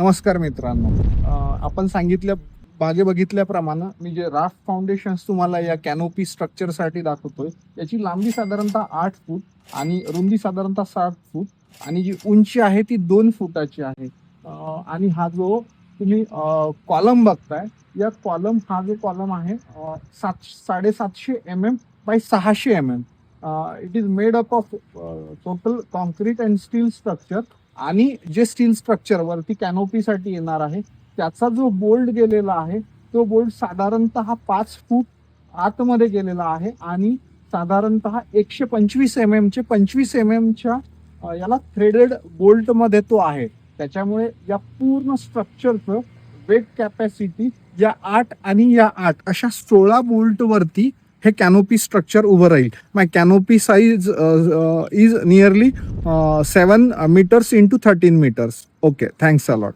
नमस्कार मित्रांनो. आपण मागे बघितल्याप्रमाणे मी जे राफ्ट फाउंडेशन्स तुम्हाला या कॅनोपी स्ट्रक्चरसाठी दाखवतोय, याची लांबी साधारणतः 8 फूट आणि रुंदी साधारणतः 7 फूट आणि जी उंची आहे ती 2 फुटाची आहे. आणि हा जो तुम्ही कॉलम बघताय, हा जो कॉलम आहे 750 mm by 600 mm. It is made up of total concrete and steel structure. आणि जे स्टील स्ट्रक्चर वरती कॅनोपीसाठी येणार आहे त्याचा जो बोल्ट गेलेला आहे तो बोल्ट साधारणतः 5 फूट आतमध्ये गेलेला आहे आणि साधारणतः 125 mm चे 25 mm च्या याला थ्रेडेड बोल्ट मध्ये तो आहे. त्याच्यामुळे या पूर्ण स्ट्रक्चरचं वेट कॅपॅसिटी या 8 आणि या 8 अशा 16 बोल्ट वरती हे कॅनोपी स्ट्रक्चर उभं राहील. My canopy size is nearly 7 meters into 13 meters. Okay, thanks a lot.